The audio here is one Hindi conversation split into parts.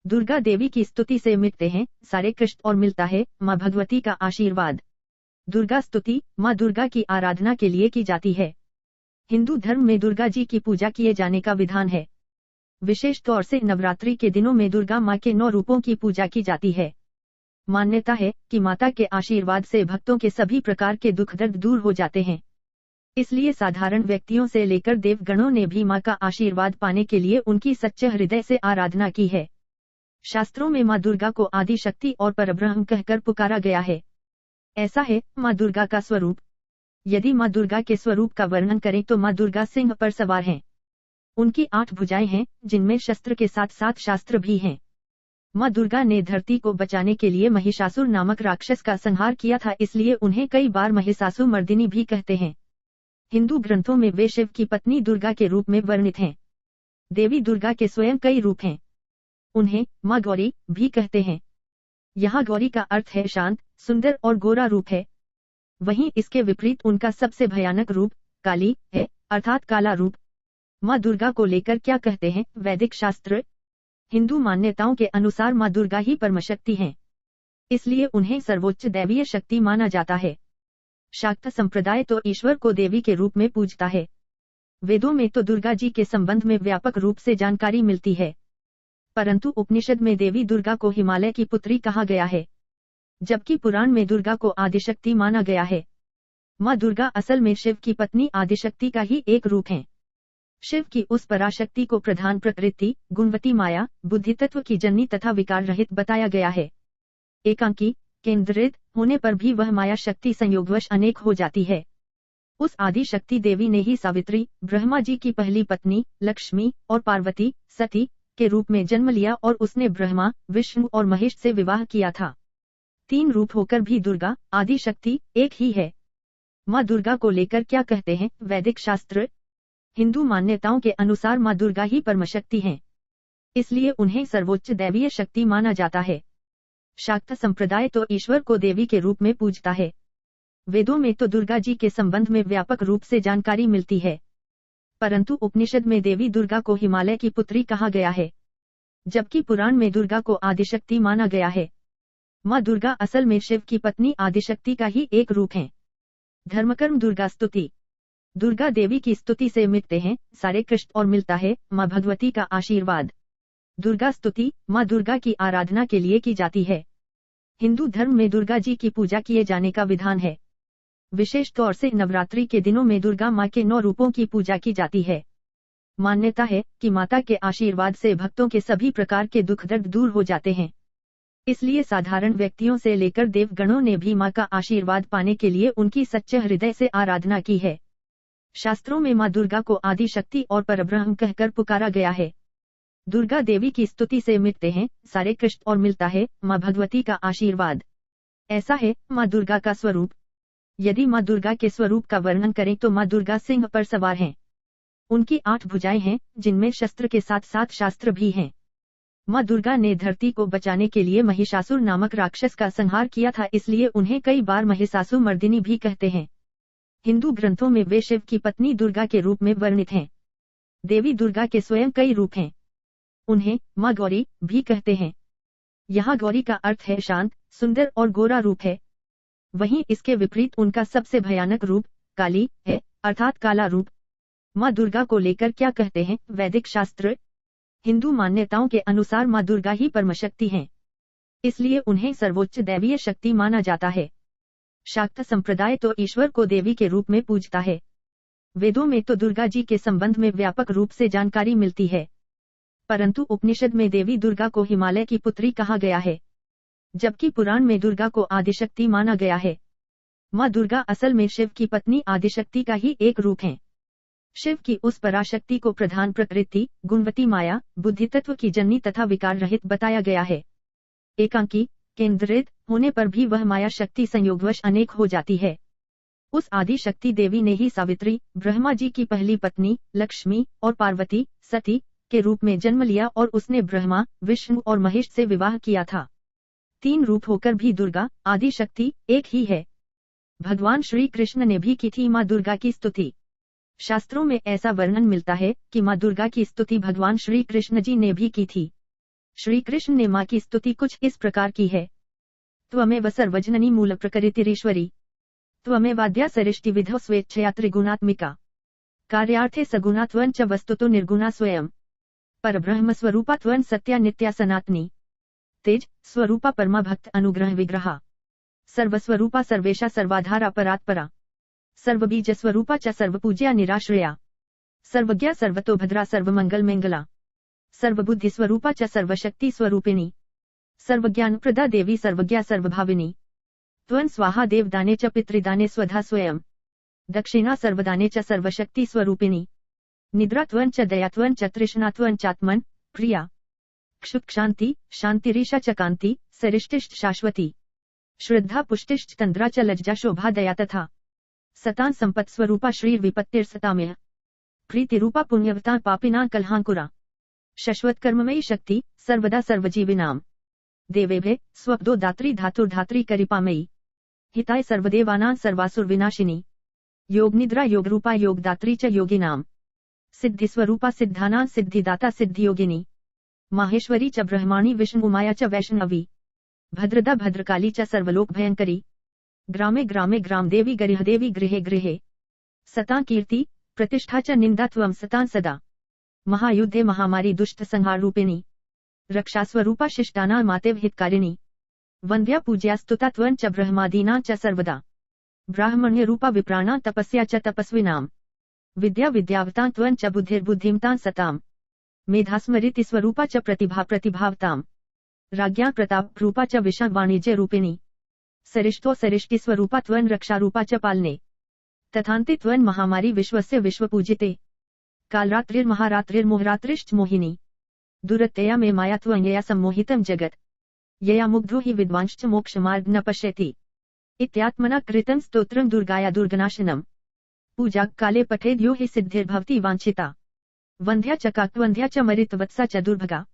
दुर्गा देवी की स्तुति से मिटते हैं सारे कष्ट और मिलता है माँ भगवती का आशीर्वाद। दुर्गा स्तुति माँ दुर्गा की आराधना के लिए की जाती है। हिंदू धर्म में दुर्गा जी की पूजा किए जाने का विधान है। विशेष तौर से नवरात्रि के दिनों में दुर्गा माँ के 9 रूपों की पूजा की जाती है। मान्यता है कि माता के आशीर्वाद से भक्तों के सभी प्रकार के दुख दर्द दूर हो जाते हैं। इसलिए साधारण व्यक्तियों से लेकर देवगणों ने भी माँ का आशीर्वाद पाने के लिए उनकी सच्चे हृदय से आराधना की है। शास्त्रों में माँ दुर्गा को आदि शक्ति और परब्रह्म कहकर पुकारा गया है। ऐसा है माँ दुर्गा का स्वरूप। यदि माँ दुर्गा के स्वरूप का वर्णन करें तो माँ दुर्गा सिंह पर सवार हैं। उनकी 8 भुजाएं हैं जिनमें शस्त्र के साथ साथ शास्त्र भी हैं। माँ दुर्गा ने धरती को बचाने के लिए महिषासुर नामक राक्षस का संहार किया था, इसलिए उन्हें कई बार महिषासुर मर्दिनी भी कहते हैं। हिंदू ग्रंथों में वे शिव की पत्नी दुर्गा के रूप में वर्णित हैं। देवी दुर्गा के स्वयं कई रूप हैं। उन्हें माँ गौरी भी कहते हैं। यहाँ गौरी का अर्थ है शांत, सुंदर और गोरा रूप है। वहीं इसके विपरीत उनका सबसे भयानक रूप काली है, अर्थात काला रूप। माँ दुर्गा को लेकर क्या कहते हैं वैदिक शास्त्र? हिंदू मान्यताओं के अनुसार माँ दुर्गा ही परमशक्ति हैं। इसलिए उन्हें सर्वोच्च दैवीय शक्ति माना जाता है। शाक्त संप्रदाय तो ईश्वर को देवी के रूप में पूजता है। वेदों में तो दुर्गा जी के संबंध में व्यापक रूप से जानकारी मिलती है, परंतु उपनिषद में देवी दुर्गा को हिमालय की पुत्री कहा गया है, जबकि पुराण में दुर्गा को आदिशक्ति माना गया है। माँ दुर्गा असल में शिव की पत्नी आदिशक्ति का ही एक रूप है। शिव की उस पराशक्ति को प्रधान प्रकृति, गुणवती माया, बुद्धि तत्व की जननी तथा विकार रहित बताया गया है। एकांकी, केंद्रित होने पर भी वह माया शक्ति संयोगवश अनेक हो जाती है। उस आदि शक्ति देवी ने ही सावित्री, ब्रह्मा जी की पहली पत्नी, लक्ष्मी और पार्वती, सती के रूप में जन्म लिया और उसने ब्रह्मा, विष्णु और महेश से विवाह किया था। 3 रूप होकर भी दुर्गा आदि शक्ति एक ही है। माँ दुर्गा को लेकर क्या कहते हैं वैदिक शास्त्र? हिंदू मान्यताओं के अनुसार माँ दुर्गा ही परमशक्ति हैं। इसलिए उन्हें सर्वोच्च दैवीय शक्ति माना जाता है। शाक्त संप्रदाय तो ईश्वर को देवी के रूप में पूजता है। वेदों में तो दुर्गा जी के संबंध में व्यापक रूप से जानकारी मिलती है, परंतु उपनिषद में देवी दुर्गा को हिमालय की पुत्री कहा गया है, जबकि पुराण में दुर्गा को आदिशक्ति माना गया है। माँ दुर्गा असल में शिव की पत्नी आदिशक्ति का ही एक रूप है। धर्मकर्म दुर्गा स्तुति। दुर्गा देवी की स्तुति से मिटते हैं सारे कष्ट और मिलता है माँ भगवती का आशीर्वाद। दुर्गा स्तुति माँ दुर्गा की आराधना के लिए की जाती है। हिंदू धर्म में दुर्गा जी की पूजा किए जाने का विधान है। विशेष तौर से नवरात्रि के दिनों में दुर्गा माँ के 9 रूपों की पूजा की जाती है। मान्यता है कि माता के आशीर्वाद से भक्तों के सभी प्रकार के दुख दर्द दूर हो जाते हैं। इसलिए साधारण व्यक्तियों से लेकर देवगणों ने भी माँ का आशीर्वाद पाने के लिए उनकी सच्चे हृदय से आराधना की है। शास्त्रों में माँ दुर्गा को आदि शक्ति और परब्रह्म कहकर पुकारा गया है। दुर्गा देवी की स्तुति से मिटते हैं सारे कष्ट और मिलता है माँ भगवती का आशीर्वाद। ऐसा है माँ दुर्गा का स्वरूप। यदि माँ दुर्गा के स्वरूप का वर्णन करें तो माँ दुर्गा सिंह पर सवार हैं। उनकी 8 भुजाएं हैं जिनमें शस्त्र के साथ साथ शास्त्र भी हैं। माँ दुर्गा ने धरती को बचाने के लिए महिषासुर नामक राक्षस का संहार किया था, इसलिए उन्हें कई बार महिषासुर मर्दिनी भी कहते हैं। हिंदू ग्रंथों में वे शिव की पत्नी दुर्गा के रूप में वर्णित हैं। देवी दुर्गा के स्वयं कई रूप हैं। उन्हें माँ गौरी भी कहते हैं। यहाँ गौरी का अर्थ है शांत, सुंदर और गोरा रूप है। वहीं इसके विपरीत उनका सबसे भयानक रूप काली है, अर्थात काला रूप। माँ दुर्गा को लेकर क्या कहते हैं वैदिक शास्त्र? हिंदू मान्यताओं के अनुसार माँ दुर्गा ही परमशक्ति हैं। इसलिए उन्हें सर्वोच्च दैवीय शक्ति माना जाता है। शाक्त संप्रदाय तो ईश्वर को देवी के रूप में पूजता है। वेदों में तो दुर्गा जी के संबंध में व्यापक रूप से जानकारी मिलती है, परंतु उपनिषद में देवी दुर्गा को हिमालय की पुत्री कहा गया है, जबकि पुराण में दुर्गा को आदिशक्ति माना गया है। माँ दुर्गा असल में शिव की पत्नी आदिशक्ति का ही एक रूप है। शिव की उस पराशक्ति को प्रधान प्रकृति, गुणवती माया, बुद्धि तत्व की जननी तथा विकार रहित बताया गया है। एकांकी, केंद्रित होने पर भी वह माया शक्ति संयोगवश अनेक हो जाती है। उस आदि शक्ति देवी ने ही सावित्री, ब्रह्मा जी की पहली पत्नी, लक्ष्मी और पार्वती, सती के रूप में जन्म लिया और उसने ब्रह्मा, विष्णु और महेश से विवाह किया था। 3 रूप होकर भी दुर्गा आदि शक्ति एक ही है। भगवान श्री कृष्ण ने भी की थी माँ दुर्गा की स्तुति। शास्त्रों में ऐसा वर्णन मिलता है कि माँ दुर्गा की स्तुति भगवान श्री कृष्ण जी ने भी की थी। श्री कृष्ण ने माँ की स्तुति कुछ इस प्रकार की है। त्वमेव सर्वजननी मूल प्रकृतिरीश्वरी, त्वमेवाद्या सरिष्टि विधौ स्वेच्छया त्रिगुणात्मिका, कार्यार्थे सगुणा त्वं च वस्तुतो निर्गुणा स्वयं, परब्रह्म स्वरूपा त्वं सत्या नित्या सनातनी, तेज स्वरूपा परमा भक्त अनुग्रह विग्रहा, सर्वस्वरूपा सर्वेशा सर्वाधारा परात्परा, सर्वबीज स्वरूपा च सर्वपूज्या निराश्रया, सर्वज्ञा सर्वतोभद्रा सर्वमंगल मंगला, सर्वबुद्धि स्वरूपा च सर्वशक्ति स्वरूपिणी, सर्वज्ञानप्रदा देवी सर्वज्ञा सर्वभाविनी, त्वं स्वाहा देवदाने च पितृदाने स्वधा स्वयं, दक्षिणा सर्वदाने च सर्वशक्ति स्वरूपिणी, निद्रा त्वं च दया त्वं च तृष्णा त्वं चात्मन प्रिया, क्षुत् शांति शांतिरीशा च कांति सरिष्टिश्च शाश्वती, श्रद्धा पुष्टिश्च तंद्रा च लज्जा शोभा दया तथा, सतां संपत् स्वरूपा श्रीर्विपत्तिर्सताम्य, प्रीतिरूपा पुण्यवता पापिनां कलहांकुरा, शश्वत कर्ममयी शक्ति सर्वदा सर्वजीविनाम, देवेभे स्वप्दो दात्री धातुर्धात्री करिपामयी, हिताय सर्वदेवानां सर्वासुर विनाशिनी, योग निद्रा योग रूपा योग दात्री च योगिनाम, सिद्धि स्वरूपा सिद्धानां सिद्धिदाता सिद्धियोगिनी, माहेश्वरी च ब्रह्माणी विष्णु माया च वैष्णवी, भद्रदा भद्रकाली च सर्वलोक भयंकरी, ग्रामे ग्रामे ग्राम देवी गरिह देवी गृहे गृहे, सतां कीर्ति प्रतिष्ठा च निंदा त्वं सतां सदा, महायुद्धे महामारी दुष्ट संहार रूपिणी, रक्षा स्वरूपा शिष्टानां मातेव हितकारिणी, वन्द्या पूज्या स्तुता त्वं च ब्रह्मादीनां च सर्वदा, ब्राह्मण्य रूपा विप्राणां तपस्या च तपस्विनां, विद्या विद्यावतां त्वं च बुद्धिर्बुद्धिमतां सतां, मेधा स्मृति स्वरूपा च प्रतिभा प्रतिभावतां, राज्ञा प्रताप रूपा च विषा वाणिज्य रूपिणी, सरिष्ठो सरिष्टि स्वरूपा त्वं रक्षा रूपा च पालने, तथान्ते त्वं महामारी विश्वस्य विश्वपूजिते, कालरात्रिर्महारात्रिर्मोहरात्रिश्च मोहिनी, दुरत्यया मे माया त्वं यया सम्मोहितं जगत्, यया मुग्धो हि विद्वांश्च मोक्षमार्ग न पश्यति, इत्यात्मना कृतं स्तोत्रं दुर्गाया दुर्गनाशनम्, पूजा काले पठेद् यो हि सिद्धिर्भवति वाञ्छिता, वन्ध्या च काक्वन्ध्या च मरितवत्सा च दुर्भगा,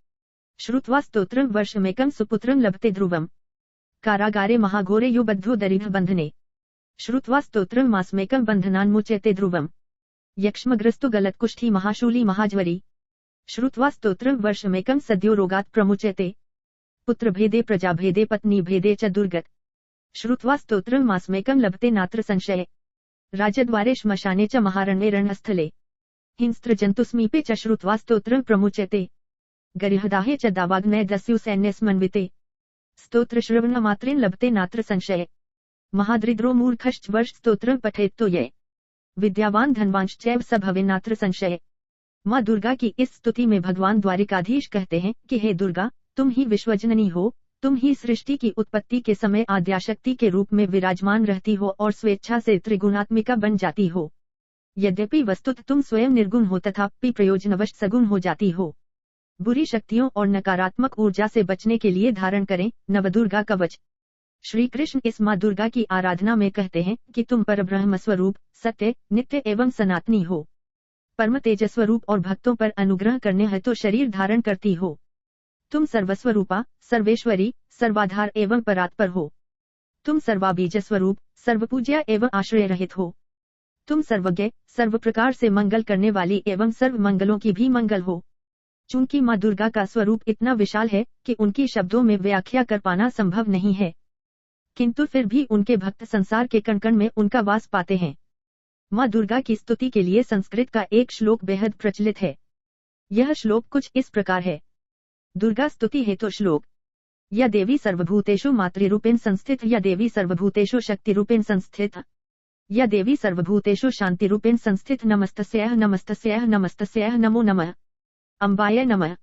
श्रुत्वा स्तोत्रं वर्षमेकं सुपुत्रं लभते ध्रुवम्, कारागारे महाघोरे यो बद्धो दरिद्र बन्धने, श्रुत्वा स्तोत्रं मासमेकं बन्धनान्मुच्यते ध्रुवम्, यक्ष्मग्रस्तु गलत्कुष्ठी महाशूली महाज्वरी, श्रुत्वा स्तोत्रं वर्षमेकं सद्यो रोगात् प्रमुच्यते, पुत्रभेदे प्रजाभेदे पत्नीभेदे च दुर्गत, श्रुत्वा स्तोत्रं मासमेकं लभते नात्र संशये, राजद्वारे श्मशाने च महारण्ये रणस्थले, हिंस्त्रजन्तुसमीपे च श्रुत्वा स्तोत्रं प्रमुच्यते, गरिहदाहे च दावाग्नये दस्यु सैन्यस्मन्विते, स्तोत्रश्रवणमात्रेण लभते नात्र संशये, महादरिद्रो मूर्खश्च वर्ष स्तोत्रं पठेत्तो ये, विद्यावान धनवांश्चैव स भवेन्नात्र संशये। माँ दुर्गा की इस स्तुति में भगवान द्वारिकाधीश कहते हैं कि हे दुर्गा, तुम ही विश्वजननी हो, तुम ही सृष्टि की उत्पत्ति के समय आद्याशक्ति के रूप में विराजमान रहती हो और स्वेच्छा से त्रिगुणात्मिका बन जाती हो। यद्यपि वस्तुतः तुम स्वयं निर्गुण हो तथापि प्रयोजनवश सगुण हो जाती हो। बुरी शक्तियों और नकारात्मक ऊर्जा से बचने के लिए धारण करें नवदुर्गा कवच। श्री कृष्ण इस माँ दुर्गा की आराधना में कहते हैं कि तुम परब्रह्म स्वरूप, सत्य, नित्य एवं सनातनी हो, परम तेजस्वरूप और भक्तों पर अनुग्रह करने हेतु शरीर धारण करती हो। तुम सर्वस्वरूपा, सर्वेश्वरी, सर्वाधार एवं परात्पर हो। तुम सर्वाबीज स्वरूप, सर्वपूज्या एवं आश्रय रहित हो। तुम सर्वज्ञ, सर्व प्रकार से मंगल करने वाली एवं सर्व मंगलों की भी मंगल हो। चूंकि माँ दुर्गा का स्वरूप इतना विशाल है कि उनकी शब्दों में व्याख्या कर पाना संभव नहीं है, किंतु फिर भी उनके भक्त संसार के कण कण में उनका वास पाते हैं। माँ दुर्गा की स्तुति के लिए संस्कृत का एक श्लोक बेहद प्रचलित है। यह श्लोक कुछ इस प्रकार है। दुर्गा स्तुति हेतु श्लोक। या देवी सर्वभूतेषु मातृरूपेण संस्थित, या देवी सर्वभूतेषु शक्तिरूपेण संस्थित, या देवी सर्वभूतेषु शांतिरूपेण संस्थित, नमस्तस्यैः नमस्तस्यैः नमस्तस्यैः नमो नमः, अम्बाय नमः।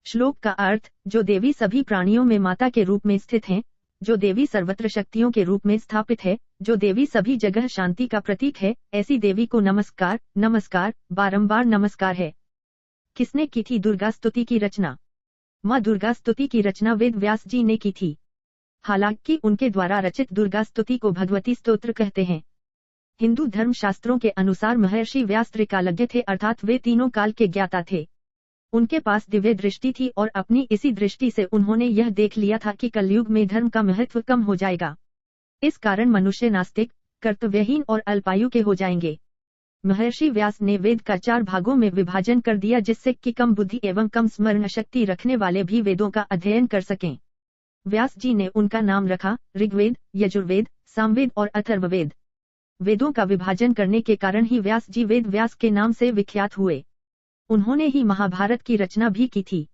श्लोक का अर्थ, जो देवी सभी प्राणियों में माता के रूप में स्थित हैं, जो देवी सर्वत्र शक्तियों के रूप में स्थापित है, जो देवी सभी जगह शांति का प्रतीक है, ऐसी देवी को नमस्कार, नमस्कार, बारंबार नमस्कार है। किसने की थी दुर्गा स्तुति की रचना? माँ दुर्गा स्तुति की रचना वेद व्यास जी ने की थी। हालांकि उनके द्वारा रचित दुर्गा स्तुति को भगवती स्तोत्र कहते हैं। हिंदू धर्म शास्त्रों के अनुसार महर्षि व्यास त्रिकालज्ञ थे, अर्थात वे तीनों काल के ज्ञाता थे। उनके पास दिव्य दृष्टि थी और अपनी इसी दृष्टि से उन्होंने यह देख लिया था कि कलयुग में धर्म का महत्व कम हो जाएगा। इस कारण मनुष्य नास्तिक, कर्तव्यहीन और अल्पायु के हो जाएंगे। महर्षि व्यास ने वेद का 4 भागों में विभाजन कर दिया जिससे कि कम बुद्धि एवं कम स्मरण शक्ति रखने वाले भी वेदों का अध्ययन कर सकें। व्यास जी ने उनका नाम रखा ऋग्वेद, यजुर्वेद, सामवेद और अथर्ववेद। वेदों का विभाजन करने के कारण ही व्यास जी वेद व्यास के नाम से विख्यात हुए। उन्होंने ही महाभारत की रचना भी की थी।